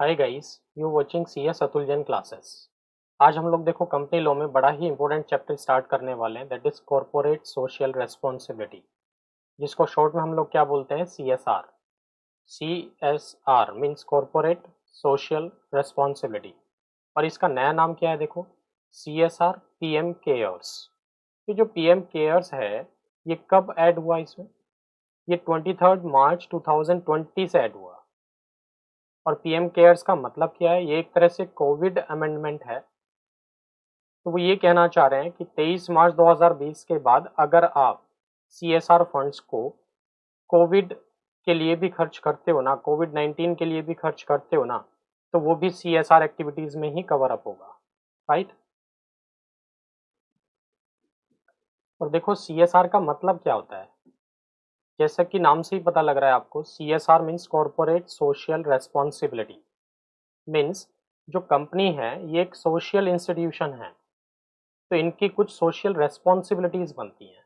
Hi guys, you watching CS Atul Jain classes. आज हम लोग देखो कंपनी लॉ में बड़ा ही इंपॉर्टेंट चैप्टर स्टार्ट करने वाले हैं, that is corporate social responsibility, जिसको शॉर्ट में हम लोग क्या बोलते हैं, CSR. CSR means corporate social responsibility. और इसका नया नाम क्या है, देखो, सीएसआर पीएम केयर्स। ये जो पीएम केयर्स है, ये कब ऐड हुआ इसमें? ये 23 मार्च 2020 से ऐड हुआ। और पीएम केयर्स का मतलब क्या है? ये एक तरह से कोविड अमेंडमेंट है। तो वो ये कहना चाह रहे हैं कि 23 मार्च 2020 के बाद अगर आप सीएसआर फंड्स को कोविड के लिए भी खर्च करते हो ना, कोविड-19 के लिए भी खर्च करते हो ना, तो वो भी सीएसआर एक्टिविटीज में ही कवर अप होगा, राइट। और देखो सीएसआर का मतलब क्या होता है, जैसा कि नाम से ही पता लग रहा है आपको, CSR means corporate social responsibility. Means जो कंपनी है ये एक सोशल इंस्टीट्यूशन है, तो इनकी कुछ सोशल रेस्पॉन्सिबिलिटीज बनती हैं।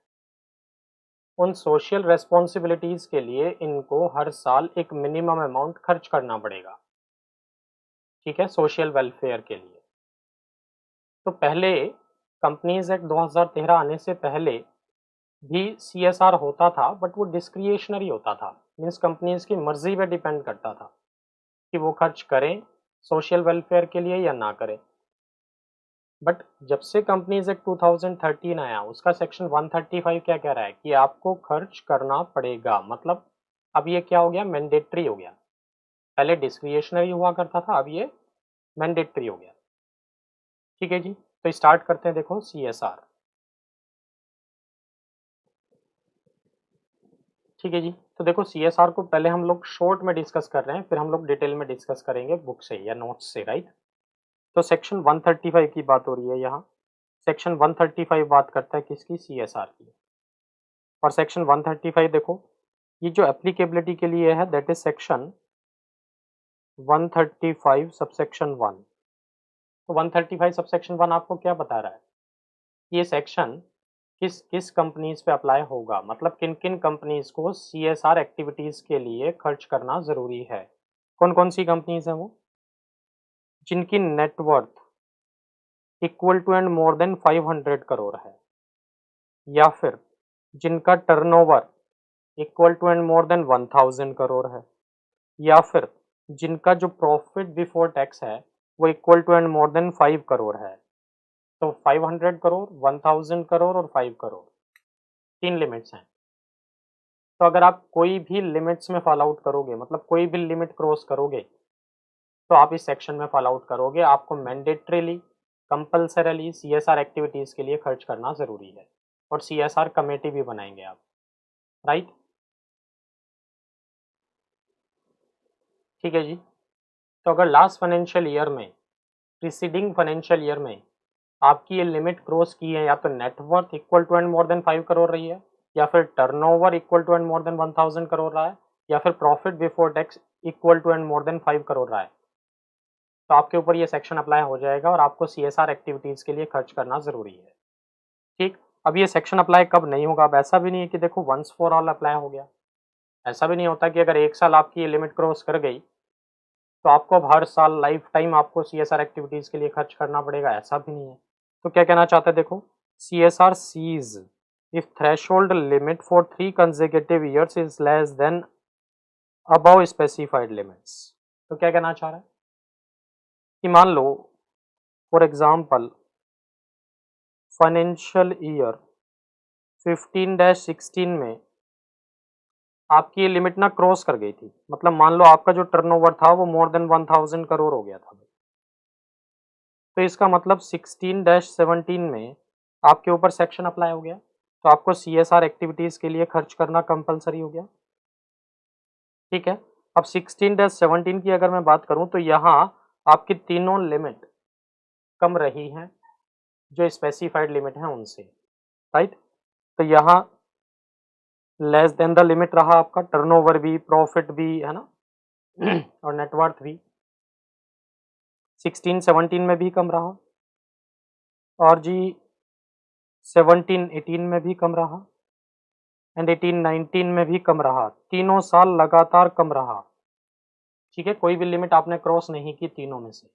उन सोशल रेस्पॉन्सिबिलिटीज के लिए इनको हर साल एक मिनिमम अमाउंट खर्च करना पड़ेगा, ठीक है, सोशल वेलफेयर के लिए। तो पहले कंपनीज एक्ट 2013 आने से पहले भी सीएसआर होता था, बट वो डिस्क्रिएशनरी होता था। मीन्स कंपनीज की मर्जी पे डिपेंड करता था कि वो खर्च करें सोशल वेलफेयर के लिए या ना करें। बट जब से कंपनीज एक्ट 2013 आया, उसका सेक्शन 135 क्या कह रहा है कि आपको खर्च करना पड़ेगा। मतलब अब ये क्या हो गया, मैंडेटरी हो गया। पहले डिस्क्रिएशनरी हुआ करता था, अब ये मैंडेटरी हो गया। ठीक है जी, तो स्टार्ट करते हैं। देखो सीएसआर, ठीक है जी। तो देखो सीएसआर को पहले हम लोग शॉर्ट में डिस्कस कर रहे हैं, फिर हम लोग डिटेल में डिस्कस करेंगे बुक से या नोट्स से, राइट। तो सेक्शन 135 की बात हो रही है यहाँ। सेक्शन 135 बात करता है किसकी, सीएसआर की। और सेक्शन 135 देखो, ये जो एप्लीकेबिलिटी के लिए है, दैट इज सेक्शन 135 सबसेक्शन 1। तो 135 सबसेक्शन 1 आपको क्या बता रहा है? ये सेक्शन किस किस कंपनीज पे अप्लाई होगा, मतलब किन किन कंपनीज को सीएसआर एक्टिविटीज के लिए खर्च करना जरूरी है। कौन कौन सी कंपनीज हैं वो? जिनकी net worth equal to and more than 500 crore है, या फिर जिनका turnover equal to and more than 1000 crore है, या फिर जिनका जो प्रॉफिट बिफोर टैक्स है वो equal to and more than 5 crore है। तो 500 करोड़, 1000 करोड़ और 5 करोड़, तीन लिमिट्स हैं। तो अगर आप कोई भी लिमिट्स में फॉल आउट करोगे, मतलब कोई भी लिमिट क्रॉस करोगे, तो आप इस सेक्शन में फॉल आउट करोगे। आपको मैंडेटरीली, कंपल्सरीली सीएसआर एक्टिविटीज के लिए खर्च करना जरूरी है। और सीएसआर कमेटी भी बनाएंगे आप, राइट। ठीक है जी। तो अगर लास्ट फाइनेंशियल ईयर में, प्रीसीडिंग फाइनेंशियल ईयर में आपकी ये लिमिट क्रॉस की है, या तो net worth equal to and more than 5 crore रही है, या फिर turnover equal to and more than 1000 crore रहा है, या फिर profit before tax equal to and more than 5 crore रहा है, तो आपके ऊपर ये सेक्शन अप्लाई हो जाएगा और आपको सीएसआर एक्टिविटीज के लिए खर्च करना जरूरी है। ठीक। अब ये सेक्शन अप्लाई कब नहीं होगा? अब ऐसा भी नहीं है कि देखो वंस फॉर ऑल अप्लाई हो गया। ऐसा भी नहीं होता कि अगर एक साल आपकी ये लिमिट क्रॉस कर गई तो आपको अब हर साल लाइफ टाइम आपको सीएसआर एक्टिविटीज के लिए खर्च करना पड़ेगा, ऐसा भी नहीं है। तो क्या कहना चाहते हैं, देखो, CSR ceases if threshold limit for 3 consecutive years is less than above specified limits. तो क्या कहना चाह रहा है कि मान लो फॉर एग्जांपल फाइनेंशियल ईयर 15-16 में आपकी ये लिमिट ना क्रॉस कर गई थी, मतलब मान लो आपका जो टर्नओवर था वो मोर देन 1000 करोड़ हो गया था, तो इसका मतलब 16-17 में आपके ऊपर सेक्शन अप्लाई हो गया, तो आपको सीएसआर एक्टिविटीज के लिए खर्च करना कंपलसरी हो गया। ठीक है। अब 16-17 की अगर मैं बात करूं तो यहाँ आपकी तीनों लिमिट कम रही हैं जो स्पेसिफाइड लिमिट है उनसे, राइट। तो यहाँ लेस देन द लिमिट रहा आपका टर्नओवर भी, प्रॉफिट भी, है ना, और नेटवर्थ भी 16-17 में भी कम रहा, और जी 17-18 में भी कम रहा, एंड 18-19 में भी कम रहा। तीनों साल लगातार कम रहा। ठीक है, कोई भी लिमिट आपने क्रॉस नहीं की तीनों में से।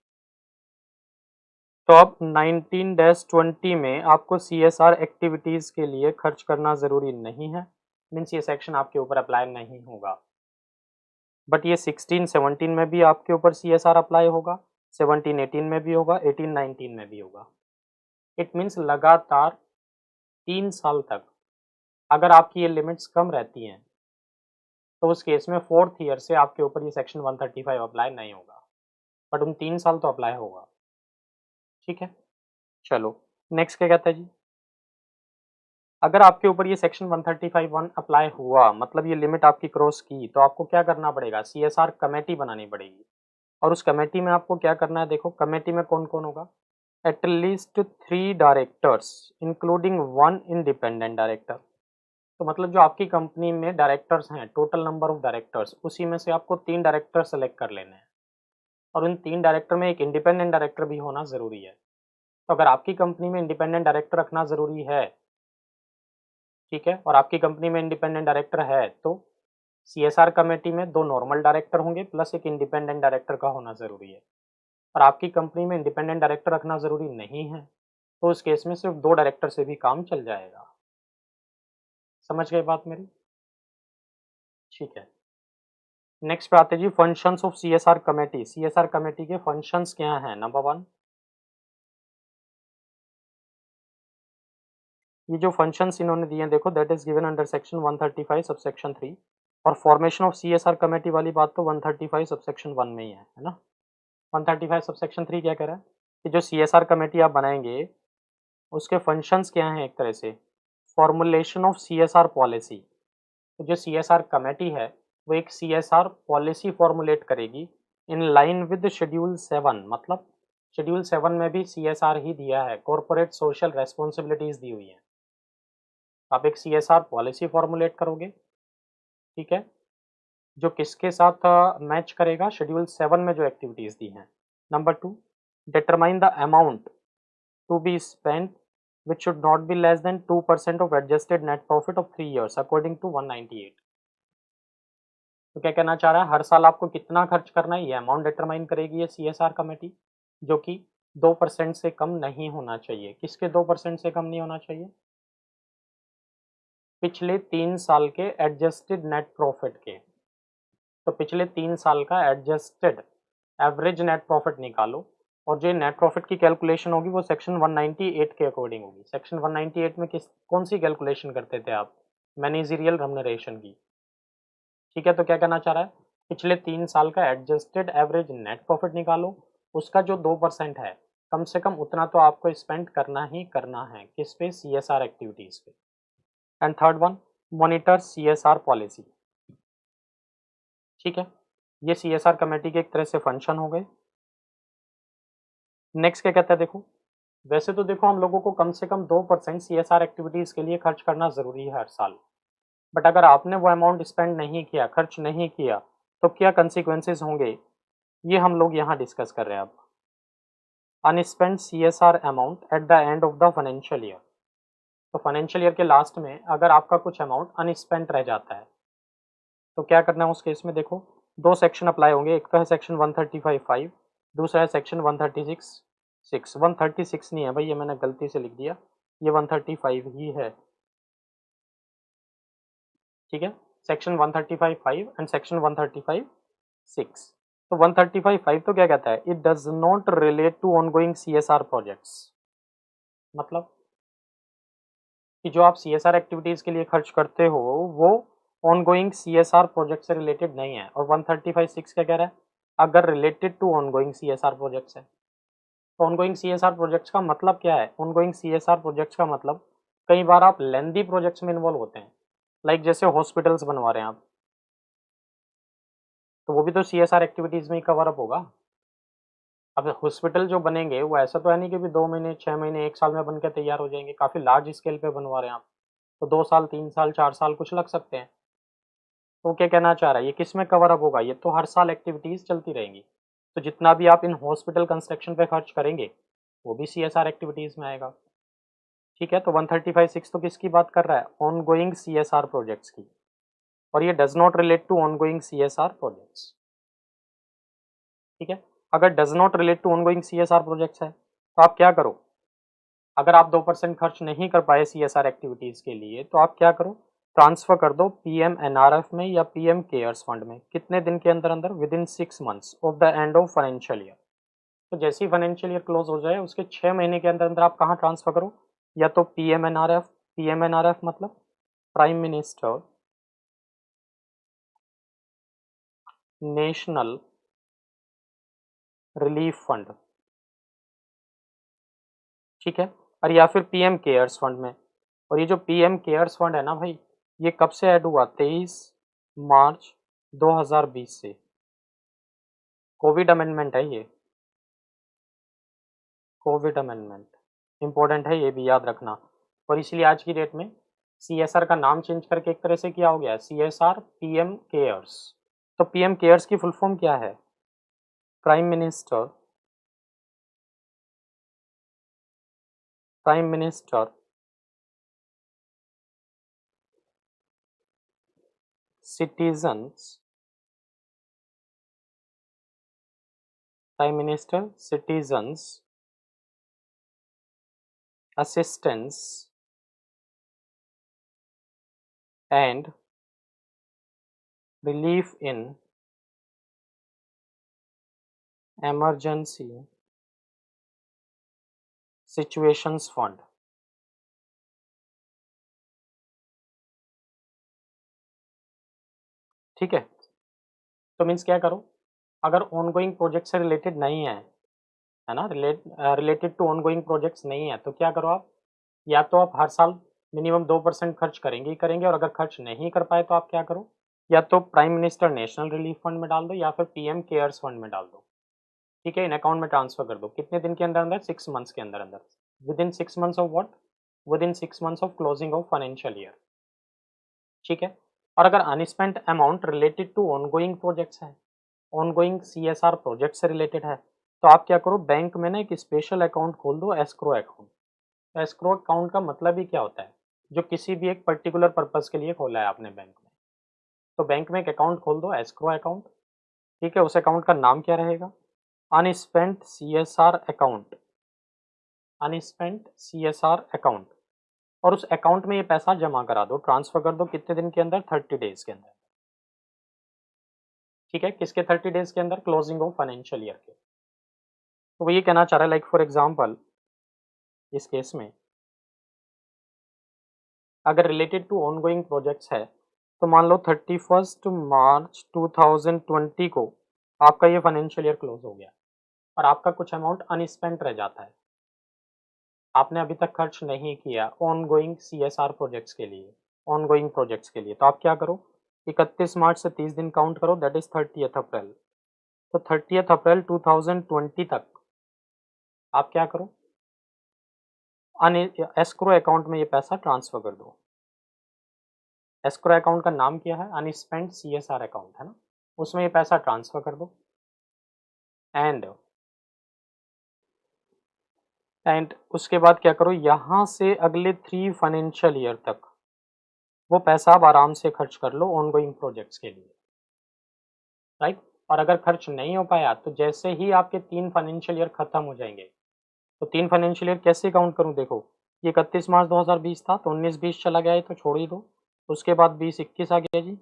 तो अब 19-20 में आपको CSR एक्टिविटीज़ के लिए खर्च करना ज़रूरी नहीं है, मीन्स ये सेक्शन आपके ऊपर अप्लाई नहीं होगा। बट ये 16-17 में भी आपके ऊपर CSR अप्लाई होगा, 17-18 में भी होगा, 18-19 में भी होगा। इट मीन्स लगातार 3 साल तक अगर आपकी ये लिमिट्स कम रहती हैं, तो उस केस में 4th ईयर से आपके ऊपर ये सेक्शन 135 अप्लाई नहीं होगा, बट उन 3 साल तो अप्लाई होगा। ठीक है, चलो नेक्स्ट क्या कहता है जी, अगर आपके ऊपर ये सेक्शन 135(1) अप्लाई हुआ, मतलब ये लिमिट आपकी क्रॉस की, तो आपको क्या करना पड़ेगा, CSR कमेटी बनानी पड़ेगी। और उस कमेटी में आपको क्या करना है, देखो कमेटी में कौन कौन होगा, at least 3 directors including 1 independent director. तो मतलब जो आपकी कंपनी में डायरेक्टर्स हैं, टोटल नंबर ऑफ डायरेक्टर्स, उसी में से आपको 3 डायरेक्टर सेलेक्ट कर लेने हैं, और उन 3 डायरेक्टर में एक इंडिपेंडेंट डायरेक्टर भी होना ज़रूरी है। तो अगर आपकी कंपनी में इंडिपेंडेंट डायरेक्टर रखना ज़रूरी है, ठीक है, और आपकी कंपनी में इंडिपेंडेंट डायरेक्टर है, तो CSR कमेटी में 2 नॉर्मल डायरेक्टर होंगे प्लस एक इंडिपेंडेंट डायरेक्टर का होना ज़रूरी है। और आपकी कंपनी में इंडिपेंडेंट डायरेक्टर रखना ज़रूरी नहीं है, तो उस केस में सिर्फ 2 डायरेक्टर से भी काम चल जाएगा। समझ गए बात मेरी? ठीक है। नेक्स्ट पे आते हैं जी, functions of CSR committee. CSR committee के फंक्शंस क्या हैं? नंबर 1, ये जो फंक्शंस इन्होंने दिए हैं देखो, that is given under section 135 subsection 3, और फॉर्मेशन ऑफ CSR कमेटी वाली बात तो 135 सबसेक्शन 1 में ही है ना? 135 सबसेक्शन 3 क्या कह रहा है कि जो CSR कमेटी आप बनाएंगे, उसके फंक्शंस क्या हैं, एक तरह से फॉर्मुलेशन ऑफ CSR पॉलिसी। तो जो CSR कमेटी है, वो एक CSR पॉलिसी फॉर्मुलेट करेगी इन लाइन विद शेड्यूल 7, मतलब शेड्यूल 7 में भी CSR ही दिया है, कॉर्पोरेट सोशल रेस्पॉन्सिबिलिटीज दी हुई है। आप एक CSR पॉलिसी फॉर्मुलेट करोगे, ठीक है, जो किसके साथ मैच करेगा, शेड्यूल 7 में जो एक्टिविटीज दी हैं। Number 2, determine the amount to be spent which should not be less than 2% of adjusted net profit of 3 years according to 198। तो क्या कहना चाह रहा है, हर साल आपको कितना खर्च करना है, ये अमाउंट डिटरमाइन करेगी ये CSR कमेटी, जो कि 2% से कम नहीं होना चाहिए। किसके 2% से कम नहीं होना चाहिए? पिछले 3 साल के एडजस्टेड नेट प्रॉफिट के। तो पिछले 3 साल का एडजस्टेड एवरेज नेट प्रॉफिट निकालो, और जो नेट प्रॉफिट की कैलकुलेशन होगी वो सेक्शन 198 के अकॉर्डिंग होगी। सेक्शन 198 में कौन सी कैलकुलेशन करते थे आप? मैनेजरियल रेम्यूनरेशन की। ठीक है, तो क्या कहना चाह रहा है, पिछले 3 साल का एडजस्टेड एवरेज नेट प्रॉफिट निकालो, उसका जो 2% है, कम से कम उतना तो आपको स्पेंड करना ही करना है, किस पे, CSR एक्टिविटीज़ पे। And third one, monitor CSR policy. ठीक है, ये CSR कमेटी के एक तरह से फंक्शन हो गए। नेक्स्ट क्या कहता है, देखो वैसे तो देखो हम लोगों को कम से कम 2% CSR एक्टिविटीज़ के लिए खर्च करना ज़रूरी है हर साल। बट अगर आपने वो अमाउंट स्पेंड नहीं किया, खर्च नहीं किया, तो क्या कंसिक्वेंसेस होंगे, ये हम लोग यहाँ डिस्कस कर रहे हैं अब। अनस्पेंड CSR amount at the end of the financial year. तो फाइनेंशियल ईयर के लास्ट में अगर आपका कुछ अमाउंट अनस्पेंड रह जाता है, तो क्या करना है उस केस में, देखो 2 सेक्शन अप्लाई होंगे, एक तो है सेक्शन 135(5), दूसरा है सेक्शन 136(6). 136 नहीं है भाई, ये मैंने गलती से लिख दिया, ये 135 ही है। ठीक है, सेक्शन 135(5) एंड सेक्शन 135(6). तो 135(5) तो क्या कहता है, it does not relate to ongoing CSR projects. मतलब कि जो आप CSR एक्टिविटीज के लिए खर्च करते हो, वो ऑनगोइंग CSR प्रोजेक्ट से रिलेटेड नहीं है। और 135(6) क्या कह रहा है, अगर related to ongoing CSR projects है। तो ऑनगोइंग CSR प्रोजेक्ट्स का मतलब क्या है, ऑनगोइंग CSR प्रोजेक्ट्स का मतलब कई बार आप लेंदी प्रोजेक्ट्स में इन्वॉल्व होते हैं, लाइक जैसे हॉस्पिटल्स बनवा रहे हैं आप, तो वो भी तो CSR एक्टिविटीज में ही कवर अप होगा। अब हॉस्पिटल जो बनेंगे वो ऐसा तो है नहीं कि भी 2 महीने, 6 महीने, 1 साल में बन के तैयार हो जाएंगे, काफ़ी लार्ज स्केल पे बनवा रहे हैं आप, तो 2 साल, 3 साल, 4 साल कुछ लग सकते हैं। तो क्या कहना चाह रहा है, ये किस में कवर अप होगा, ये तो हर साल एक्टिविटीज़ चलती रहेंगी। तो जितना भी आप इन हॉस्पिटल कंस्ट्रक्शन पे खर्च करेंगे, वो भी CSR एक्टिविटीज़ में आएगा। ठीक है, तो 135(6) तो किसकी बात कर रहा है, ऑनगोइंग CSR प्रोजेक्ट्स की, और ये does not relate to ongoing CSR projects. ठीक है। अगर does not relate to ongoing CSR projects है तो आप क्या करो, अगर आप 2% खर्च नहीं कर पाए सीएसआर एक्टिविटीज के लिए तो आप क्या करो, ट्रांसफर कर दो पीएम एनआरएफ में या पीएम केयर्स फंड में। कितने दिन के अंदर अंदर? Within 6 months of the end of financial year. तो जैसे ही फाइनेंशियल ईयर क्लोज हो जाए उसके 6 महीने के अंदर अंदर आप कहाँ ट्रांसफर करो, या तो पीएम एनआरएफ, पीएम एनआरएफ मतलब prime minister national relief fund, ठीक है, और या फिर पीएम केयर्स फंड में। और ये जो पीएम केयर्स फंड है ना भाई, ये कब से ऐड हुआ? 23 मार्च 2020 से। कोविड अमेंडमेंट है ये, कोविड अमेंडमेंट इंपॉर्टेंट है, ये भी याद रखना। और इसलिए आज की डेट में सीएसआर का नाम चेंज करके एक तरह से क्या हो गया है, सीएसआर पीएम केयर्स। तो पीएम केयर्स की फुल फॉर्म क्या है? Prime minister citizens, prime minister citizens assistance and relief in emergency situations fund. ठीक है। तो मीन्स क्या करो, अगर ऑनगोइंग प्रोजेक्ट से रिलेटेड नहीं है ना, रिलेटेड टू ऑनगोइंग प्रोजेक्ट्स नहीं है तो क्या करो आप, या तो आप हर साल मिनिमम 2% खर्च करेंगे ही करेंगे, और अगर खर्च नहीं कर पाए तो आप क्या करो, या तो prime minister national relief fund में डाल दो या फिर पीएम केयर्स फंड में डाल दो। ठीक है, इन अकाउंट में ट्रांसफर कर दो। कितने दिन के अंदर अंदर? 6 मंथ्स के अंदर अंदर। Within 6 months of what? Within 6 months of closing of financial year. ठीक है। और अगर unspent amount related to ongoing projects है, ऑनगोइंग सीएसआर प्रोजेक्ट से रिलेटेड है, तो आप क्या करो, बैंक में ना एक स्पेशल अकाउंट खोल दो, एस्क्रो अकाउंट। एस्क्रो अकाउंट का मतलब ही क्या होता है? जो किसी भी एक पर्टिकुलर पर्पस के लिए खोला है आपने बैंक में, तो बैंक में एक अकाउंट खोल दो, एस्क्रो अकाउंट। ठीक है, उस अकाउंट का नाम क्या रहेगा? अनस्पेंट सीएसआर अकाउंट, अनस्पेंट सीएसआर अकाउंट। और उस अकाउंट में ये पैसा जमा करा दो, ट्रांसफर कर दो। कितने दिन के अंदर? 30 डेज के अंदर। ठीक है, किसके 30 डेज के अंदर? क्लोजिंग ऑफ फाइनेंशियल ईयर के। तो वो ये कहना चाह रहा है, लाइक फॉर एग्जाम्पल इस केस में अगर रिलेटेड टू ऑनगोइंग प्रोजेक्ट्स है तो मान लो 31 मार्च 2020 को आपका ये फाइनेंशियल ईयर क्लोज हो गया और आपका कुछ अमाउंट अनस्पेंट रह जाता है, आपने अभी तक खर्च नहीं किया ऑनगोइंग सीएसआर प्रोजेक्ट्स के लिए, ऑनगोइंग प्रोजेक्ट्स के लिए। तो आप क्या करो, 31 मार्च से 30 दिन काउंट करो, दैट इज 30 अप्रैल। तो 30 अप्रैल 2020 तक आप क्या करो, एस्क्रो अकाउंट में ये पैसा ट्रांसफर कर दो। एस्क्रो अकाउंट का नाम क्या है? अनस्पेंट सीएसआर अकाउंट है ना, उसमें ये पैसा ट्रांसफर कर दो। एंड उसके बाद क्या करो, यहाँ से अगले 3 फाइनेंशियल ईयर तक वो पैसा आप आराम से खर्च कर लो ऑनगोइंग प्रोजेक्ट्स के लिए, राइट। और अगर खर्च नहीं हो पाया तो जैसे ही आपके 3 फाइनेंशियल ईयर खत्म हो जाएंगे, तो 3 फाइनेंशियल ईयर कैसे काउंट करूँ? देखो, ये 31 मार्च 2020 था तो 19-20 चला गया, ये तो छोड़ ही दो। उसके बाद 20-21 आ गया जी,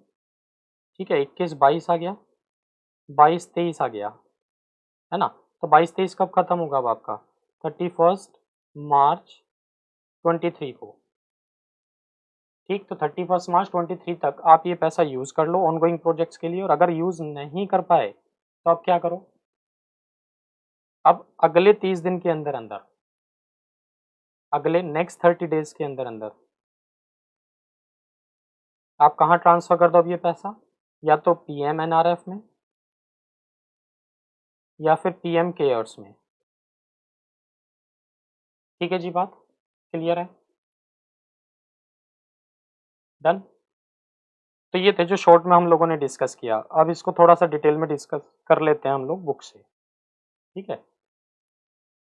ठीक है, 21-22 आ गया, 22-23 आ गया, है ना। तो 22-23 कब खत्म होगा अब आपका? 31 मार्च 23 को। ठीक, तो 31 मार्च 23 तक आप ये पैसा यूज़ कर लो ऑनगोइंग प्रोजेक्ट्स के लिए। और अगर यूज़ नहीं कर पाए तो आप क्या करो, अब अगले 30 दिन के अंदर अंदर, अगले नेक्स्ट 30 डेज के अंदर अंदर आप कहाँ ट्रांसफ़र कर दो अब ये पैसा, या तो पीएम एनआरएफ में या फिर पीएम केयर्स में। ठीक है जी, बात क्लियर है? डन। तो ये थे जो शॉर्ट में हम लोगों ने डिस्कस किया। अब इसको थोड़ा सा डिटेल में डिस्कस कर लेते हैं हम लोग बुक से। ठीक है,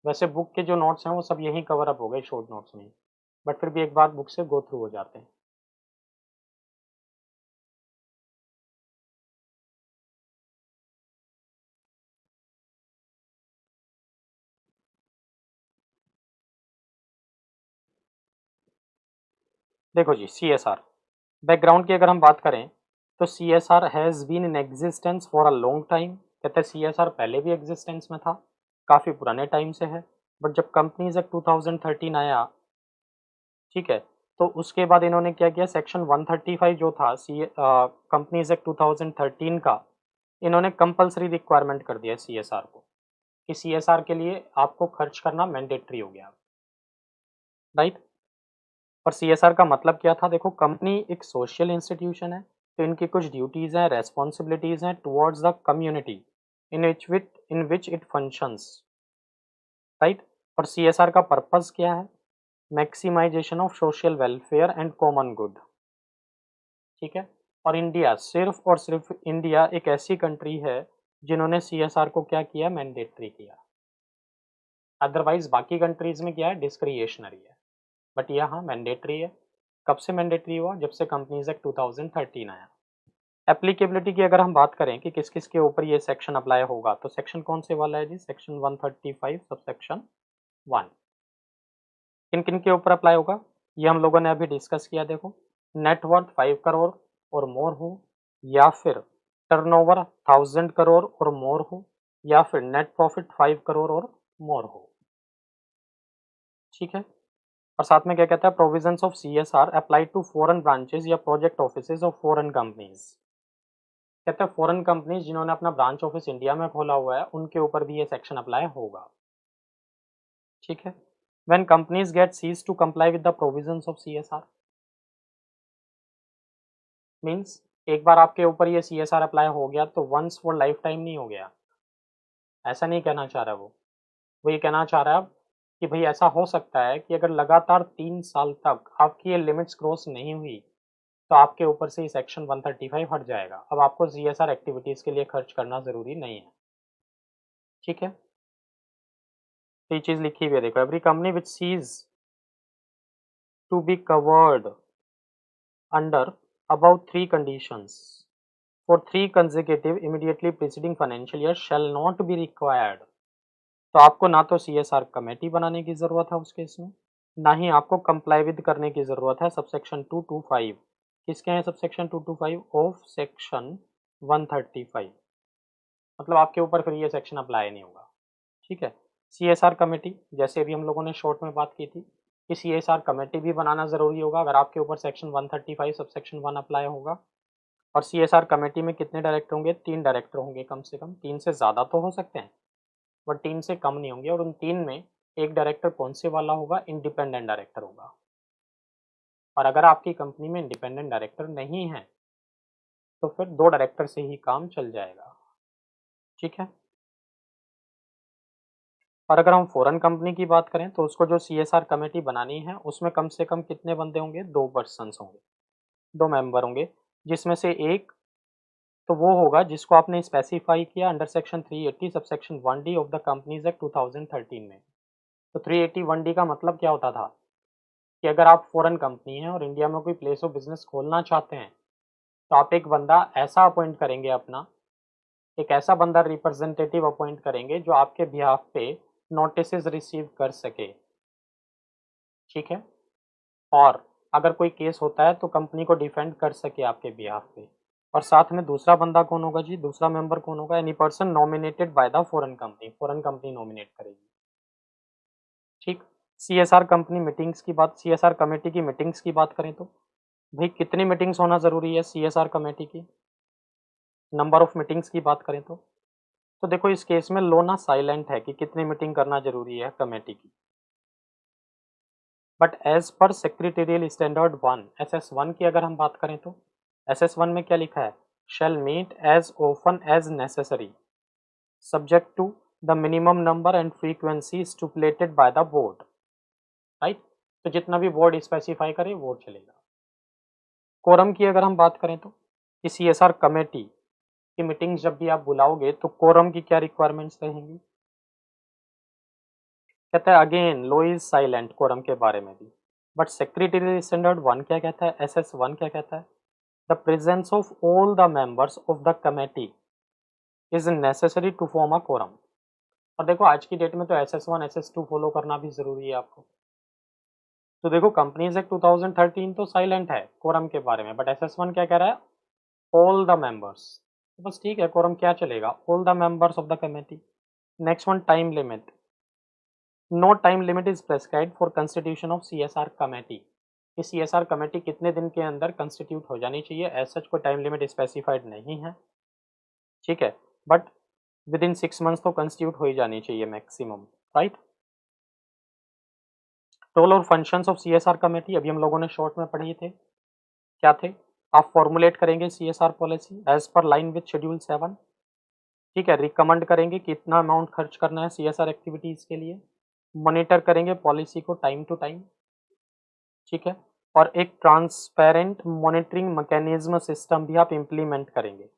वैसे बुक के जो नोट्स हैं वो सब यहीं कवर अप हो गए शॉर्ट नोट्स में, बट फिर भी एक बार बुक से गो थ्रू हो जाते हैं। देखो जी, CSR बैकग्राउंड की अगर हम बात करें तो CSR has been in existence for a long time. कहते हैं CSR पहले भी एग्जिस्टेंस में था, काफ़ी पुराने टाइम से है। बट जब कंपनीज एक्ट 2013 आया, ठीक है, तो उसके बाद इन्होंने क्या किया, सेक्शन 135 जो था कंपनीज एक्ट 2013 का, इन्होंने कंपलसरी रिक्वायरमेंट कर दिया CSR को, कि CSR के लिए आपको खर्च करना मैंडेटरी हो गया, राइट। और CSR का मतलब क्या था, देखो कंपनी एक सोशल इंस्टीट्यूशन है, तो इनकी कुछ ड्यूटीज़ हैं, रेस्पॉन्सिबिलिटीज़ हैं towards the community in which it functions, right. और CSR का पर्पस क्या है, maximization of social welfare and common good, ठीक है। और इंडिया, सिर्फ और सिर्फ इंडिया एक ऐसी कंट्री है जिन्होंने CSR को क्या किया, मैंडेटरी किया। अदरवाइज बाकी कंट्रीज में क्या है, डिस्क्रिएशनरी है, बट यहाँ मैंडेटरी है। कब से मैंडेटरी हुआ, जब से कंपनीज एक्ट 2013 आया। एप्लीकेबिलिटी की अगर हम बात करें कि किस किस के ऊपर ये सेक्शन अप्लाई होगा, तो सेक्शन कौन से वाला है जी, सेक्शन 135 सबसेक्शन 1। किन किन के ऊपर अप्लाई होगा, ये हम लोगों ने अभी डिस्कस किया। देखो, नेटवर्थ 5 करोड़ और मोर हो, या फिर टर्नओवर 1000 करोड़ और मोर हो, या फिर नेट प्रॉफिट 5 करोड़ और मोर हो, ठीक है। और साथ में क्या कहता है, provisions of CSR apply to foreign branches या project offices of foreign companies. कहते हैं फॉरेन कंपनीज जिन्होंने अपना ब्रांच ऑफिस इंडिया में खोला हुआ है, उनके ऊपर भी ये सेक्शन अप्लाई होगा, ठीक है। When companies get ceases to comply with the provisions of CSR, means एक बार आपके ऊपर ये CSR अप्लाई हो गया तो वंस फॉर लाइफ टाइम नहीं हो गया, ऐसा नहीं कहना चाह रहा वो ये कहना चाह रहा है कि भाई ऐसा हो सकता है कि अगर लगातार 3 साल तक आपकी ये लिमिट्स क्रॉस नहीं हुई, तो आपके ऊपर से ये सेक्शन 135 हट जाएगा। अब आपको CSR एक्टिविटीज़ के लिए खर्च करना ज़रूरी नहीं है, ठीक है। तो ये चीज़ लिखी हुई है, देखो, every company which ceases to be covered under above 3 conditions for 3 consecutive immediately preceding financial year shall not be required। तो आपको ना तो CSR कमेटी बनाने की ज़रूरत है उस केस में, ना ही आपको कंप्लाई विद करने की ज़रूरत है सबसेक्शन 225। किसके हैं सबसेक्शन 225 ऑफ सेक्शन 135, मतलब आपके ऊपर फिर ये सेक्शन अप्लाई नहीं होगा, ठीक है। CSR कमेटी, जैसे अभी हम लोगों ने शॉर्ट में बात की थी कि CSR कमेटी भी बनाना ज़रूरी होगा अगर आपके ऊपर सेक्शन 135 सबसेक्शन 1 अप्लाई होगा। और CSR कमेटी में कितने डायरेक्टर होंगे, 3 डायरेक्टर होंगे कम से कम, 3 से ज़्यादा तो हो सकते हैं बट 3 से कम नहीं होंगे। और उन 3 में एक डायरेक्टर कौन से वाला होगा, इंडिपेंडेंट डायरेक्टर होगा। और अगर आपकी कंपनी में इंडिपेंडेंट डायरेक्टर नहीं है तो फिर 2 डायरेक्टर से ही काम चल जाएगा, ठीक है। और अगर हम फॉरेन कंपनी की बात करें तो उसको जो CSR कमेटी बनानी है उसमें कम से कम कितने बंदे होंगे, 2 पर्सन्स होंगे, 2 मेंबर होंगे, जिसमें से एक तो वो होगा जिसको आपने स्पेसिफाई किया under section 380 subsection 1D of the companies act 2013 में। तो 380 1D का मतलब क्या होता था कि अगर आप फॉरेन कंपनी हैं और इंडिया में कोई प्लेस ऑफ बिजनेस खोलना चाहते हैं, तो आप एक बंदा ऐसा अपॉइंट करेंगे, अपना एक ऐसा बंदा रिप्रेजेंटेटिव अपॉइंट करेंगे जो आपके बिहाफ पे नोटिसेस रिसीव कर सके, ठीक है। और अगर कोई केस होता है तो कंपनी को डिफेंड कर सके आपके बिहाफ पे। और साथ में दूसरा बंदा कौन होगा जी, दूसरा मेंबर कौन होगा, any person nominated by the foreign company nominate करेगी, ठीक। CSR कमेटी की मीटिंग्स की बात करें तो भाई कितनी मीटिंग्स होना ज़रूरी है CSR कमेटी की, नंबर ऑफ मीटिंग्स की बात करें तो देखो इस केस में लो ना साइलेंट है कि कितनी मीटिंग करना ज़रूरी है कमेटी की। But as per secretarial standard 1 SS1 की अगर हम बात करें तो SS1 में क्या लिखा है, shall meet as often as necessary subject to the minimum number and frequency stipulated by the board, right. तो जितना भी बोर्ड स्पेसिफाई करे वो चलेगा। कोरम की अगर हम बात करें तो कि CSR कमेटी की मीटिंग्स जब भी आप बुलाओगे तो कोरम की क्या रिक्वायरमेंट्स रहेंगी, कहता है again law is silent quorum के बारे में भी। बट सेक्रेटरी स्टैंडर्ड 1 क्या कहता है, SS1 क्या कहता है, the presence of all the members of the committee is necessary to form a quorum. और देखो आज की डेट में तो SS1 SS2 फॉलो करना भी ज़रूरी है आपको, तो देखो कंपनीज एक्ट 2013 तो साइलेंट है कोरम के बारे में, बट SS1 क्या कह रहा है, ऑल द मेंबर्स। तो बस ठीक है, कोरम क्या चलेगा, all the members of the committee. Next one, time limit. No time limit is prescribed for constitution of CSR committee. कि CSR कमेटी कितने दिन के अंदर कंस्टिट्यूट हो जानी चाहिए, एज सच कोई टाइम लिमिट स्पेसिफाइड नहीं है, ठीक है, बट विद इन 6 मंथ्स तो कंस्टिट्यूट हो ही जानी चाहिए मैक्सिमम, राइट। रोल और फंक्शंस ऑफ CSR कमेटी अभी हम लोगों ने शॉर्ट में पढ़े थे, क्या थे, आप फॉर्मुलेट करेंगे CSR policy as per line with schedule 7, ठीक है, रिकमेंड करेंगे कितना अमाउंट खर्च करना है CSR एक्टिविटीज के लिए, मॉनिटर करेंगे पॉलिसी को टाइम टू टाइम, ठीक है, और एक ट्रांसपेरेंट मॉनिटरिंग मैकेनिज्म सिस्टम भी आप इम्प्लीमेंट करेंगे,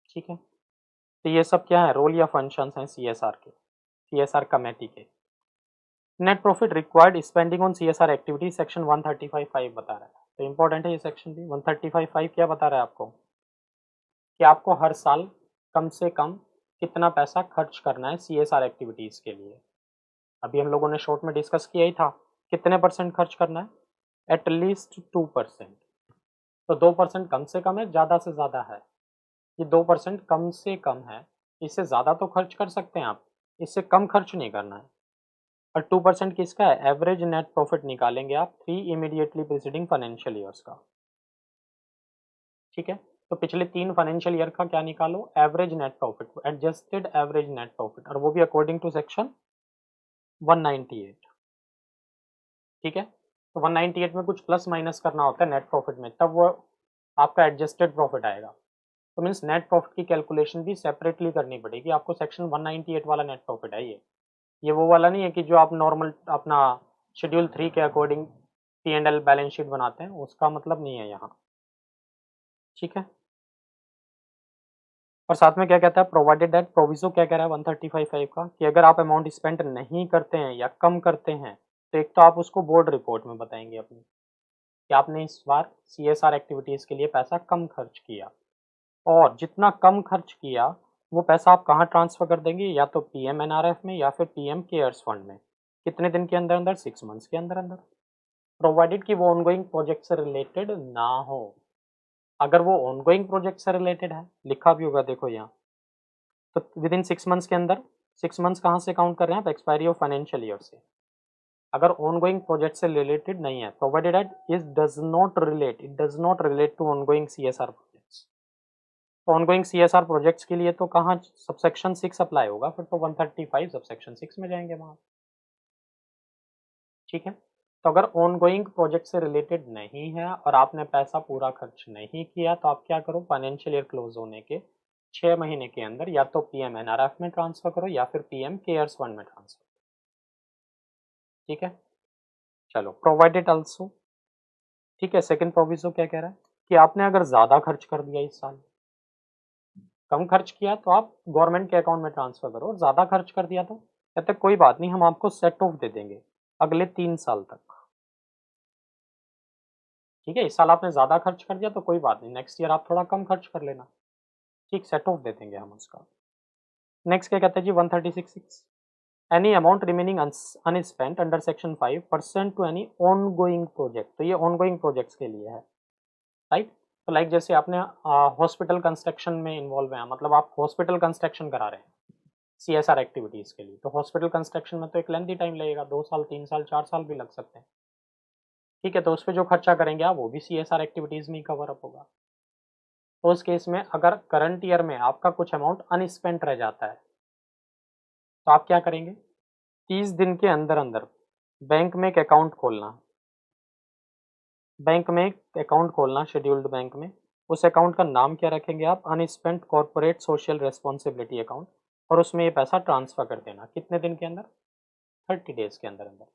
ठीक है। तो ये सब क्या है, रोल या फंक्शंस हैं CSR के, CSR कमेटी के। Net profit required spending on CSR activity section 135(5) बता रहा है, तो इंपॉर्टेंट है ये सेक्शन भी। 135(5) क्या बता रहा है आपको, कि आपको हर साल कम से कम कितना पैसा खर्च करना है CSR एक्टिविटीज के लिए। अभी हम लोगों ने शॉर्ट में डिस्कस किया ही था, कितने परसेंट खर्च करना है, एटलीस्ट 2%। तो 2% कम से कम है, ज़्यादा से ज़्यादा है, ये 2% कम से कम है, इससे ज़्यादा तो खर्च कर सकते हैं आप, इससे कम खर्च नहीं करना है। और 2% किसका है, एवरेज नेट प्रॉफिट निकालेंगे आप 3 इमीडिएटली प्रीसीडिंग फाइनेंशियल ईयर्स का, ठीक है। तो पिछले 3 फाइनेंशियल ईयर का क्या निकालो, average net profit, adjusted average net profit, और वो भी अकॉर्डिंग टू सेक्शन 198, ठीक है। तो 198 में कुछ प्लस माइनस करना होता है नेट प्रॉफिट में, तब वो आपका एडजस्टेड प्रॉफिट आएगा। तो मीन्स नेट प्रॉफिट की कैलकुलेशन भी सेपरेटली करनी पड़ेगी आपको, सेक्शन 198 वाला नेट प्रॉफिट है ये वो वाला नहीं है कि जो आप नॉर्मल अपना शेड्यूल 3 के अकॉर्डिंग P&L बैलेंस शीट बनाते हैं, उसका मतलब नहीं है यहाँ, ठीक है। और साथ में क्या कहता है, प्रोवाइडेड दैट, प्रोविजो क्या कह रहा है 135(5) का, कि अगर आप अमाउंट स्पेंड नहीं करते हैं या कम करते हैं, तो एक तो आप उसको बोर्ड रिपोर्ट में बताएंगे अपनी, कि आपने इस बार CSR एक्टिविटीज़ के लिए पैसा कम खर्च किया, और जितना कम खर्च किया वो पैसा आप कहाँ ट्रांसफ़र कर देंगे, या तो PMNRF में या फिर PM केयर्स फंड में, कितने दिन के अंदर अंदर, 6 मंथ्स के अंदर अंदर, प्रोवाइडेड कि वो ऑनगोइंग प्रोजेक्ट से रिलेटेड ना हो। अगर वो ऑनगोइंग प्रोजेक्ट से रिलेटेड है, लिखा भी होगा देखो यहाँ, तो विद इन 6 मंथ्स के अंदर, 6 मंथ्स कहाँ से काउंट कर रहे हैं आप, एक्सपायरी ऑफ फाइनेंशियल ईयर से। अगर ऑनगोइंग प्रोजेक्ट से रिलेटेड नहीं है, provided that it does not relate to ongoing CSR projects. तो ऑनगोइंग CSR प्रोजेक्ट्स के लिए तो कहाँ सबसेक्शन 6 अप्लाई होगा, फिर तो 135 सबसेक्शन 6 में जाएंगे वहाँ, ठीक है। तो अगर ऑनगोइंग प्रोजेक्ट से रिलेटेड नहीं है और आपने पैसा पूरा खर्च नहीं किया, तो आप क्या करो, फाइनेंशियल ईयर क्लोज होने के 6 महीने के अंदर या तो PMNRF में ट्रांसफर करो या फिर PM केयर्स फंड में ट्रांसफर, ठीक है। चलो, प्रोवाइडेड आल्सो, ठीक है। सेकंड प्रोविजो क्या कह रहा है, कि आपने अगर ज़्यादा खर्च कर दिया इस साल, कम खर्च किया तो आप गवर्नमेंट के अकाउंट में ट्रांसफर करो, और ज़्यादा खर्च कर दिया तो कहते हैं कोई बात नहीं, हम आपको सेट ऑफ दे देंगे अगले 3 साल तक, ठीक है। इस साल आपने ज़्यादा खर्च कर दिया तो कोई बात नहीं, नेक्स्ट ईयर आप थोड़ा कम खर्च कर लेना, ठीक, सेट ऑफ दे देंगे हम उसका। नेक्स्ट क्या कहते हैं जी 136(6), any amount remaining unspent under section 5% to any ongoing project, तो ये ऑनगोइंग प्रोजेक्ट्स के लिए है, राइट। तो लाइक जैसे आपने हॉस्पिटल कंस्ट्रक्शन में इन्वॉल्व है, मतलब आप हॉस्पिटल कंस्ट्रक्शन करा रहे हैं CSR एक्टिविटीज़ के लिए, तो हॉस्पिटल कंस्ट्रक्शन में तो एक लेंथी टाइम लगेगा, 2 साल, 3 साल, 4 साल भी लग सकते हैं, ठीक है। तो उस पर जो खर्चा करेंगे आप, वो भी CSR एक्टिविटीज़ में ही कवर अप होगा। तो उस केस में अगर करंट ईयर में आपका कुछ अमाउंट अनस्पेंट रह जाता है, तो आप क्या करेंगे, 30 दिन के अंदर अंदर बैंक में एक अकाउंट खोलना, बैंक में एक अकाउंट खोलना शेड्यूल्ड बैंक में, उस अकाउंट का नाम क्या रखेंगे आप, अनस्पेंट कॉर्पोरेट सोशल रेस्पॉन्सिबिलिटी अकाउंट, और उसमें ये पैसा ट्रांसफ़र कर देना, कितने दिन के अंदर, 30 डेज के अंदर अंदर,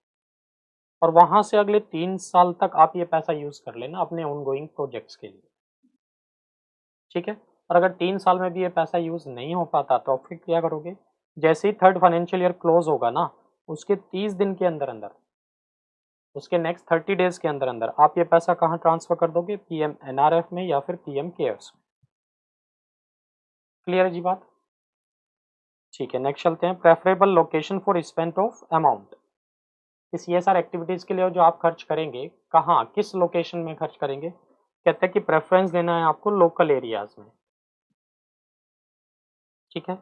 और वहाँ से अगले 3 साल तक आप ये पैसा यूज़ कर लेना अपने ऑनगोइंग प्रोजेक्ट्स के लिए, ठीक है। और अगर 3 साल में भी ये पैसा यूज़ नहीं हो पाता, तो आप फिर क्या करोगे, जैसे ही थर्ड फाइनेंशियल ईयर क्लोज होगा ना, उसके 30 दिन के अंदर अंदर, उसके नेक्स्ट 30 डेज के अंदर अंदर आप ये पैसा कहाँ ट्रांसफ़र कर दोगे, PMNRF में या फिर PM केयर्स में। क्लियर है जी बात, ठीक है। नेक्स्ट चलते हैं, preferable location for spent of amount. कि सीएसआर एक्टिविटीज़ के लिए जो आप खर्च करेंगे, कहाँ, किस लोकेशन में खर्च करेंगे? कहते हैं कि प्रेफ़रेंस देना है आपको लोकल एरियाज़ में, ठीक है?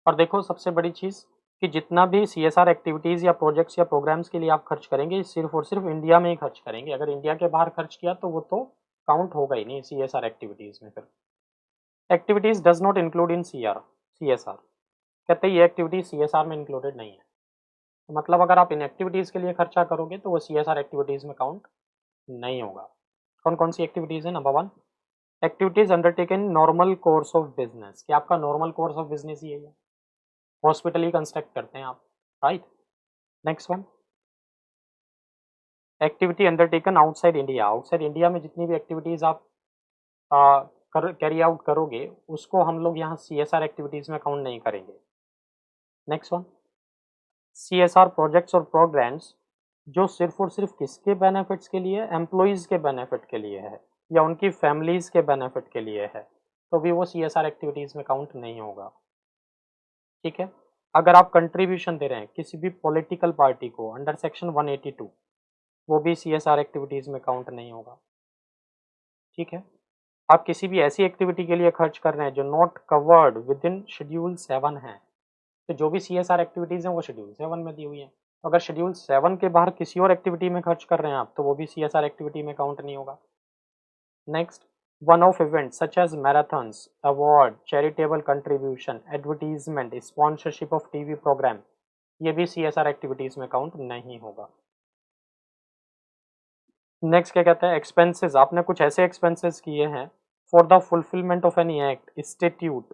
और देखो सबसे बड़ी चीज़ कि जितना भी सीएसआर एक्टिविटीज़ या प्रोजेक्ट्स या प्रोग्राम्स के लिए आप खर्च करेंगे, सिर्फ़ और सिर्फ़ इंडिया में ही खर्च करेंगे। अगर इंडिया के बाहर खर्च किया तो वो तो काउंट होगा ही नहीं सीएसआर एक्टिविटीज़ में फिर। Activities does not include in CSR कहते हैं ये एक्टिविटीज़ सीएसआर में इंक्लूडेड नहीं है। तो मतलब अगर आप इन एक्टिविटीज़ के लिए खर्चा करोगे तो वो सीएसआर एक्टिविटीज़ में काउंट नहीं होगा। कौन-कौन सी एक्टिविटीज़ है? Number 1 activities undertaken normal course of business कि आपका नॉर्मल कोर्स ऑफ बिज़नेस ही है। हॉस्पिटल ही कंस्ट्रक्ट करते हैं आप, right? Next one activity undertaken outside India. Outside India में जितनी भी एक्टिविटीज़ आप कैरी आउट करोगे, उसको हम लोग यहाँ सीएसआर एक्टिविटीज़ में काउंट नहीं करेंगे। नेक्स्ट वन सीएसआर प्रोजेक्ट्स और प्रोग्राम्स जो सिर्फ़ और सिर्फ़ किसके बेनिफिट्स के लिए? एम्प्लॉइज़ के बेनिफिट के लिए है या उनकी फैमिलीज़ के बेनिफिट के लिए है, तो भी वो सीएसआर एक्टिविटीज़ में काउंट नहीं होगा, ठीक है? अगर आप कंट्रीब्यूशन दे रहे हैं किसी भी पॉलिटिकल पार्टी को अंडर सेक्शन 182 वो भी सीएसआर एक्टिविटीज़ में काउंट नहीं होगा, ठीक है? आप किसी भी ऐसी एक्टिविटी के लिए खर्च कर रहे हैं जो नॉट कवर्ड विदिन शेड्यूल 7 है, तो जो भी सीएसआर एक्टिविटीज़ हैं वो शेड्यूल 7 में दी हुई हैं। अगर शेड्यूल 7 के बाहर किसी और एक्टिविटी में खर्च कर रहे हैं आप, तो वो भी सीएसआर एक्टिविटी में काउंट नहीं होगा। Next one of events such as marathons, award, charitable contribution, advertisement, sponsorship of TV program, ये भी सीएसआर एक्टिविटीज़ में काउंट नहीं होगा। नेक्स्ट क्या कहता है? एक्सपेंसेस, आपने कुछ ऐसे एक्सपेंसेस किए हैं for the fulfilment of any act, statute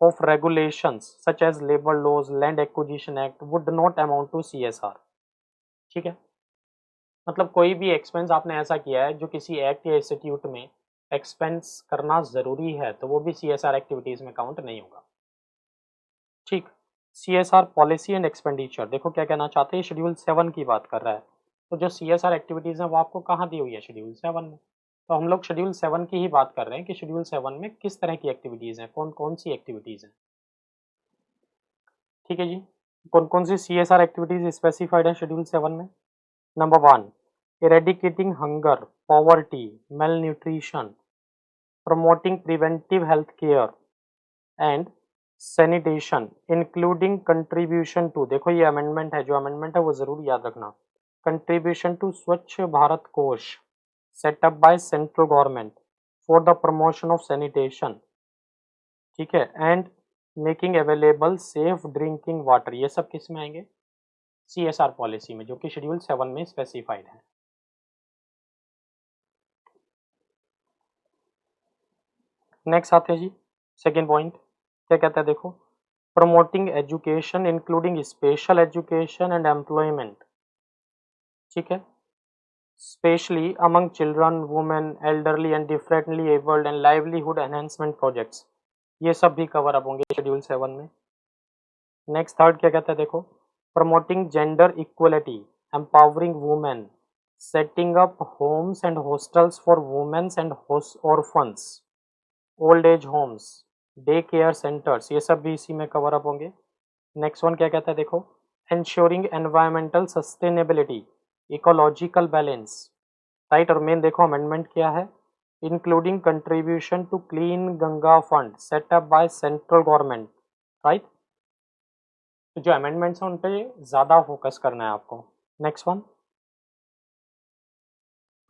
of regulations such as labor laws, land acquisition act would not amount to CSR, ठीक है? मतलब कोई भी एक्सपेंस आपने ऐसा किया है जो किसी एक्ट या इंस्टीट्यूट में एक्सपेंस करना ज़रूरी है, तो वो भी सीएसआर एक्टिविटीज़ में काउंट नहीं होगा, ठीक? सीएसआर पॉलिसी एंड एक्सपेंडिचर देखो क्या कहना चाहते हैं, शेड्यूल 7 की बात कर रहा है, तो जो सीएसआर एक्टिविटीज़ हैं वो आपको कहाँ दी हुई है? शेड्यूल 7 में। तो हम लोग शेड्यूल 7 की ही बात कर रहे हैं कि शेड्यूल 7 में किस तरह की एक्टिविटीज़ हैं, कौन-कौन सी एक्टिविटीज़ हैं। ठीक है जी। कौन-कौन सी सीएसआर एक्टिविटीज़ स्पेसिफाइड है शेड्यूल 7 में? Number 1 eradicating hunger, poverty, malnutrition, promoting preventive health care and sanitation including contribution to देखो ये अमेंडमेंट है, जो अमेंडमेंट है वो ज़रूर याद रखना। कंट्रीब्यूशन टू स्वच्छ भारत कोष set up by central government for the promotion of sanitation, ठीक है, and making available safe drinking water, ये सब किस में आएंगे? सीएसआर पॉलिसी में, जो कि शेड्यूल 7 में स्पेसिफाइड है। नेक्स्ट आते हैं जी सेकंड पॉइंट, क्या कहता है देखो, promoting education including special education and employment, ठीक है, specially among children, women, elderly and differently abled and livelihood enhancement projects, ये सब भी कवर अप होंगे शेड्यूल 7 में। नेक्स्ट थर्ड क्या कहता है देखो, promoting gender equality, empowering women, setting up homes and hostels for womens and orphans, old age homes, day care centres, ये सब भी इसी में कवर अप होंगे। नेक्स्ट वन क्या कहता है देखो, ensuring environmental sustainability, ecological balance, right. और मेन देखो अमेंडमेंट क्या है, including contribution to clean Ganga fund set up by central government, right. तो जो अमेंडमेंट्स हैं उन पे ज़्यादा फोकस करना है आपको। Next one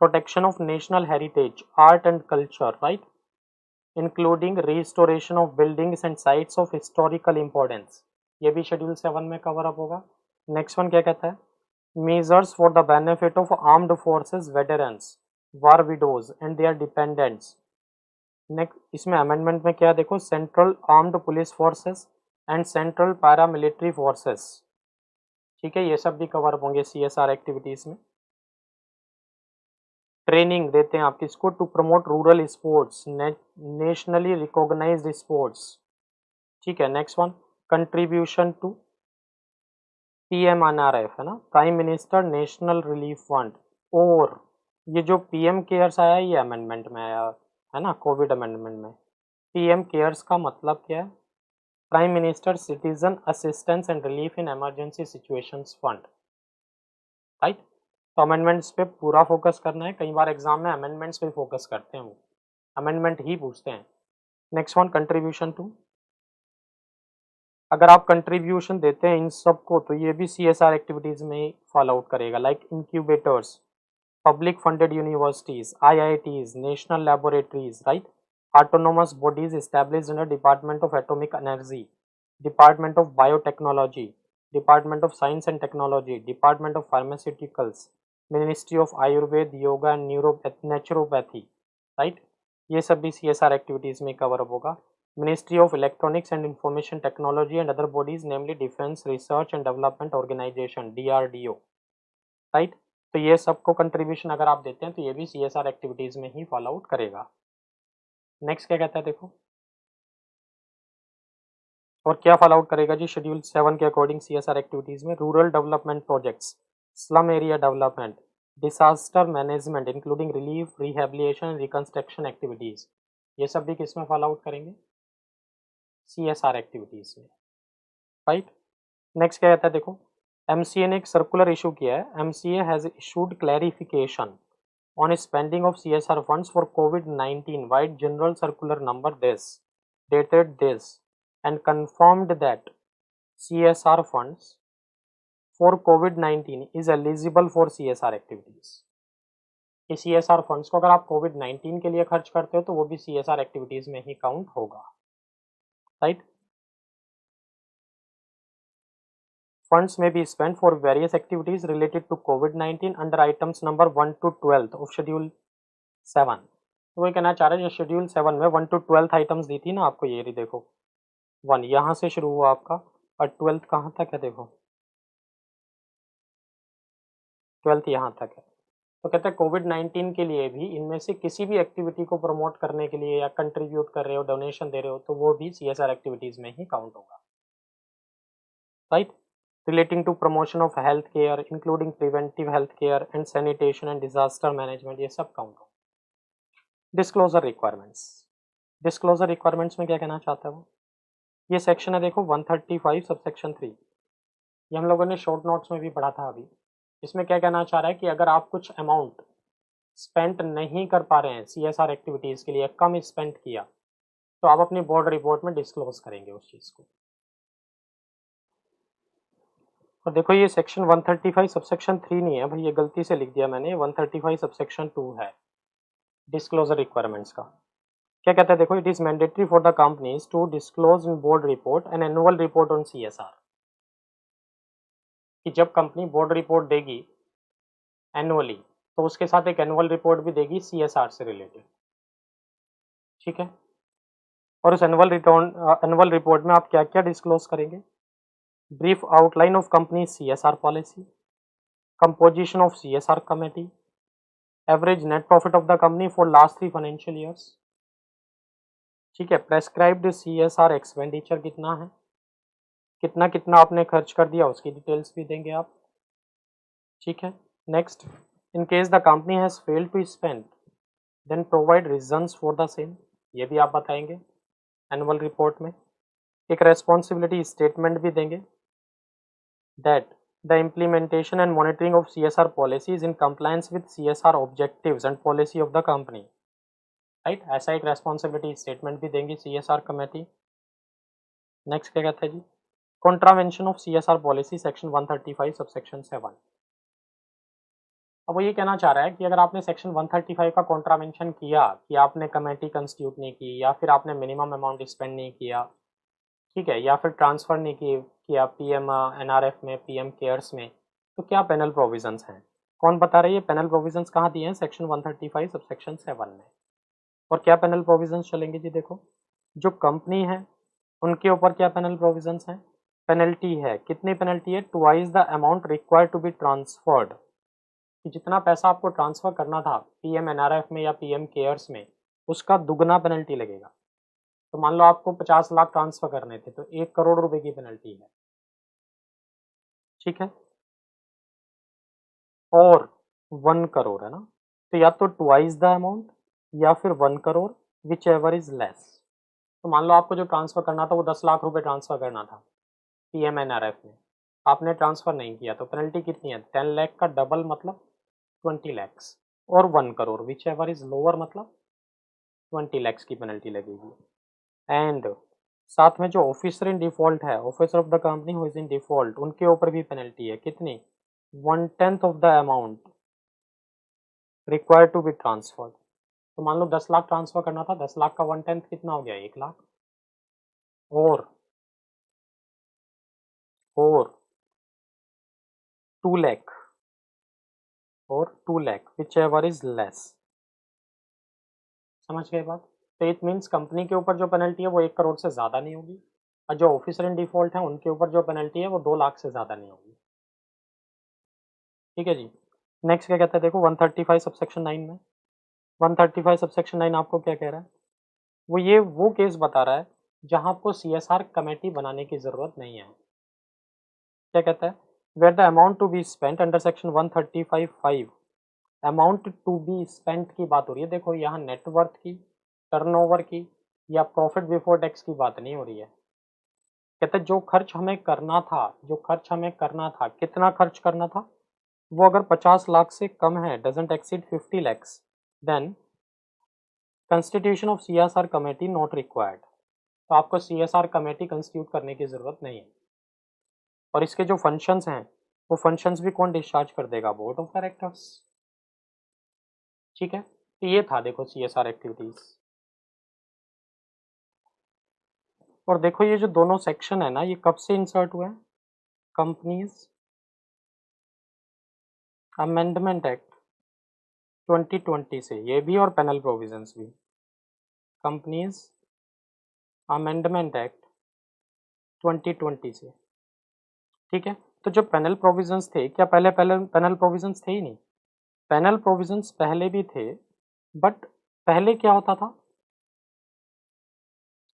protection of national heritage, art and culture, right, including restoration of buildings and sites of historical importance, ये भी शेड्यूल 7 में कवर अप होगा। नेक्स्ट वन क्या कहता है, measures for the benefit of armed forces veterans, war widows and their dependents। Next इसमें amendment में क्या देखो, central armed police forces and central paramilitary forces, ठीक है, ये सब भी कवर होंगे सीएसआर एक्टिविटीज में। ट्रेनिंग देते हैं आप किसको, to promote rural sports, nationally recognised sports, ठीक है। Next one contribution to PMNRF है ना, prime minister national relief fund, और ये जो पीएम केयर्स आया ये अमेंडमेंट में आया है ना, कोविड अमेंडमेंट में। पीएम केयर्स का मतलब क्या है, prime minister citizen assistance and relief in emergency situations fund, right. तो अमेंडमेंट्स पे पूरा फोकस करना है, कई बार एग्जाम में अमेंडमेंट्स पे फोकस करते हैं, वो अमेंडमेंट ही पूछते हैं। Next one, contribution to. अगर आप कंट्रीब्यूशन देते हैं इन सबको तो ये भी CSR एक्टिविटीज में ही फॉलो आउट करेगा, like incubators, public funded universities, IITs, national laboratories, right, autonomous bodies established under Department of Atomic Energy, Department of Biotechnology, Department of Science and Technology, Department of Pharmaceuticals, Ministry of Ayurveda, Yoga and Naturopathy, right. ये सब भी CSR activities में cover up होगा। Ministry of electronics and information technology and other bodies namely defence research and development organisation, DRDO, right. तो ये सबको contribution अगर आप देते हैं तो ये भी CSR एक्टिविटीज में ही फॉलो आउट करेगा। नेक्स्ट क्या कहता है देखो, और क्या फॉलो आउट करेगा जी शेड्यूल 7 के अकॉर्डिंग CSR एक्टिविटीज में, rural development projects, slum area development, disaster management including relief, rehabilitation, reconstruction activities, ये सब भी किस में फॉलो आउट करेंगे, CSR एक्टिविटीज में, राइट। नेक्स्ट क्या कहता है देखो, MCA ने एक सर्कुलर इशू किया है, MCA has issued clarification on spending of CSR funds for COVID-19 White General Circular number this dated this and confirmed that CSR funds for COVID-19 is eligible for CSR activities। ये CSR funds को अगर आप COVID-19 के लिए खर्च करते हो तो वो भी CSR एक्टिविटीज में ही काउंट होगा, right. Funds may be spent for various activities related to COVID-19 under items number 1 to 12 of Schedule 7। तो वो कहना चाह रहे हैं जो शेड्यूल 7 में 1 to 12 आइटम्स दी थी ना आपको, ये रही देखो, 1 यहाँ से शुरू हुआ आपका और 12 कहाँ तक है देखो, 12 यहाँ तक है। तो कहते हैं COVID-19 के लिए भी इनमें से किसी भी एक्टिविटी को प्रमोट करने के लिए या कंट्रीब्यूट कर रहे हो, डोनेशन दे रहे हो, तो वो भी CSR एक्टिविटीज में ही काउंट होगा, right. Relating to promotion of health care including preventive health care and sanitation and disaster management, ये सब काउंट होगा। डिस्क्लोजर रिक्वायरमेंट्स, डिस्क्लोजर रिक्वायरमेंट्स में क्या कहना चाहता है वो, ये सेक्शन है देखो 135 सबसेक्शन 3, ये हम लोगों ने शॉर्ट नोट्स में भी पढ़ा था अभी। इसमें क्या कहना चाह रहा है कि अगर आप कुछ अमाउंट स्पेंड नहीं कर पा रहे हैं CSR एक्टिविटीज़ के लिए, कम स्पेंड किया, तो आप अपनी बोर्ड रिपोर्ट में डिस्क्लोज करेंगे उस चीज़ को। और देखो ये सेक्शन 135 सबसेक्शन 3 नहीं है भाई, ये गलती से लिख दिया मैंने, 135 सबसेक्शन 2 है डिस्क्लोजर रिक्वायरमेंट्स का। क्या कहता है देखो, it is mandatory for the companies to disclose in board report and annual report on CSR, कि जब कंपनी बोर्ड रिपोर्ट देगी एनुअली तो उसके साथ एक एनुअल रिपोर्ट भी देगी CSR से रिलेटेड, ठीक है। और उस एनुअल रिपोर्ट में आप क्या क्या डिस्क्लोज करेंगे, brief outline of company CSR policy, composition of CSR committee, average net profit of the company for last 3 financial years, ठीक है, प्रेस्क्राइब्ड CSR एक्सपेंडिचर कितना है, कितना कितना आपने खर्च कर दिया उसकी डिटेल्स भी देंगे आप, ठीक है। Next, in case the company has failed to spend then provide reasons for the same, ये भी आप बताएंगे एनुअल रिपोर्ट में। एक रेस्पॉन्सिबिलिटी स्टेटमेंट भी देंगे, that the implementation and monitoring of CSR policies in compliance with CSR objectives and policy of the company, right, ऐसा एक रेस्पॉन्सिबिलिटी स्टेटमेंट भी देंगी CSR कमेटी। नेक्स्ट क्या कहता है जी, contravention of CSR policy section 135 subsection 7। अब वो ये कहना चाह रहा है कि अगर आपने सेक्शन 135 का कॉन्ट्रावेंशन किया कि आपने कमेटी कंस्टिट्यूट नहीं की, या फिर आपने मिनिमम अमाउंट स्पेंड नहीं किया, ठीक है, या फिर ट्रांसफ़र नहीं किया PM NRF में, PM केयर्स में, तो क्या पेनल प्रोविजंस हैं। कौन बता रही है पेनल प्रोविजंस कहाँ दिए हैं, सेक्शन 135 सबसेक्शन 7 में। और क्या पेनल प्रोविजंस चलेंगे जी देखो, जो कंपनी है उनके ऊपर क्या पेनल प्रोविजंस हैं, पेनल्टी है, कितनी पेनल्टी है, twice the amount required to be transferred, कि जितना पैसा आपको ट्रांसफ़र करना था PM NRF में या PM केयर्स में, उसका दुगना पेनल्टी लगेगा। तो मान लो आपको 50 लाख ट्रांसफ़र करने थे तो 1 करोड़ रुपए की पेनल्टी है, ठीक है, और 1 करोड़ है ना, तो या तो ट्वाइस द अमाउंट या फिर 1 crore, which ever is less, तो मान लो आपको जो ट्रांसफ़र करना था वो 10 लाख रुपए ट्रांसफ़र करना था पीएमएनआरएफ में, आपने ट्रांसफ़र नहीं किया तो पेनल्टी कितनी है? 10 लाख का डबल मतलब 20 लैक्स और 1 crore which ever is lower मतलब 20 लैक्स की पेनल्टी लगेगी। एंड साथ में जो ऑफिसर इन डिफ़ॉल्ट है, officer of the company who is in default, उनके ऊपर भी पेनल्टी है। कितनी? 1/10 of the amount required to be transferred. तो मान लो 10 लाख ट्रांसफ़र करना था, 10 लाख का 1/10 कितना हो गया? 1 लाख और 2 लाख और 2 लाख व्हिचएवर इज़ लेस। समझ गए बात? तो इट मीन्स कंपनी के ऊपर जो पेनल्टी है वो 1 करोड़ से ज़्यादा नहीं होगी और जो ऑफिसर इन डिफ़ॉल्ट हैं उनके ऊपर जो पेनल्टी है वो 2 लाख से ज़्यादा नहीं होगी। ठीक है जी। नेक्स्ट क्या कहता है देखो 135 सबसेक्शन 9 में 135 सबसेक्शन 9 आपको क्या कह रहा है? वो केस बता रहा है जहाँ आपको सीएसआर कमेटी बनाने की ज़रूरत नहीं है। क्या कहता है? Where the amount to be spent under section 135(5) amount to be spent की बात हो रही है। देखो यहाँ नेटवर्थ की, टर्नओवर की या प्रॉफिट बिफोर टैक्स की बात नहीं हो रही है। कहते हैं जो खर्च हमें करना था, कितना खर्च करना था? वो अगर 50 लाख से कम है, doesn't exceed 50 lakhs, then constitution of CSR committee not required. तो आपको सीएसआर कमेटी कंस्टिट्यूट करने की ज़रूरत नहीं है। और इसके जो फंक्शंस हैं, वो फंक्शंस भी कौन डिस्चार्ज कर देगा? Board of directors. ठीक है, तो ये था देखो सीएसआर एक्टिविटीज़। और देखो ये जो दोनों सेक्शन है ना, ये कब से इंसर्ट हुए हैं? कंपनीज अमेंडमेंट एक्ट 2020 से, ये भी और पेनल प्रोविजंस भी। कंपनीज अमेंडमेंट एक्ट 2020 से। ठीक है, तो जो पेनल प्रोविजंस थे, क्या पहले पहले पेनल प्रोविजंस थे ही नहीं? पेनल प्रोविजंस पहले भी थे, बट पहले क्या होता था?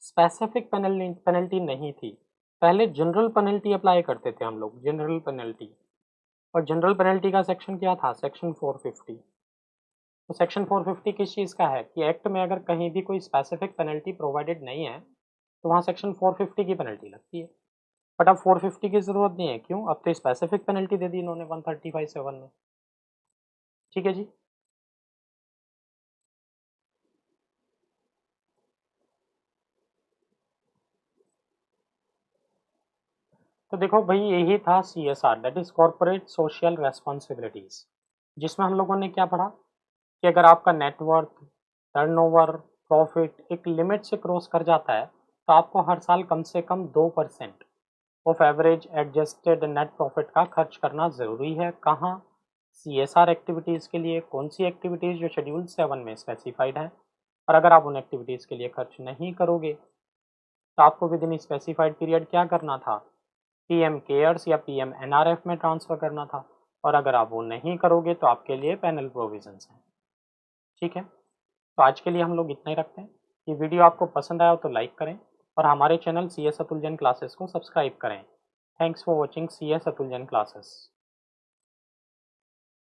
स्पेसिफिक पेनल्टी नहीं थी। पहले जनरल पेनल्टी अप्लाई करते थे हम लोग, जनरल पेनल्टी। और जनरल पेनल्टी का सेक्शन क्या था? सेक्शन 450। तो सेक्शन 450 किस चीज़ का है कि एक्ट में अगर कहीं भी कोई स्पेसिफिक पेनल्टी प्रोवाइडेड नहीं है, तो वहाँ सेक्शन 450 की पेनल्टी लगती है। बट अब 450 की ज़रूरत नहीं है, क्यों? अब तो स्पेसिफिक पेनल्टी दे दी इन्होंने 135(7) में। ठीक है जी। तो देखो भाई यही था CSR, that is corporate social responsibilities, जिसमें हम लोगों ने क्या पढ़ा कि अगर आपका नेटवर्थ, टर्नओवर, प्रॉफिट एक लिमिट से क्रॉस कर जाता है तो आपको हर साल कम से कम 2% of average adjusted net profit का खर्च करना ज़रूरी है। कहाँ? सीएसआर एक्टिविटीज़ के लिए। कौन सी एक्टिविटीज़? जो शेड्यूल 7 में स्पेसिफाइड है। और अगर आप उन एक्टिविटीज़ के लिए खर्च नहीं करोगे तो आपको विद इन स्पेसिफाइड पीरियड क्या करना था? पीएम केयर्स या पीएम एनआरएफ में ट्रांसफ़र करना था। और अगर आप वो नहीं करोगे तो आपके लिए पेनल प्रोविजंस हैं। ठीक है, तो आज के लिए हम लोग इतना ही रखते हैं। ये वीडियो आपको पसंद आया हो तो लाइक करें और हमारे channel C S Atul Jain classes को सब्सक्राइब करें। Thanks for watching C S Atul Jain classes.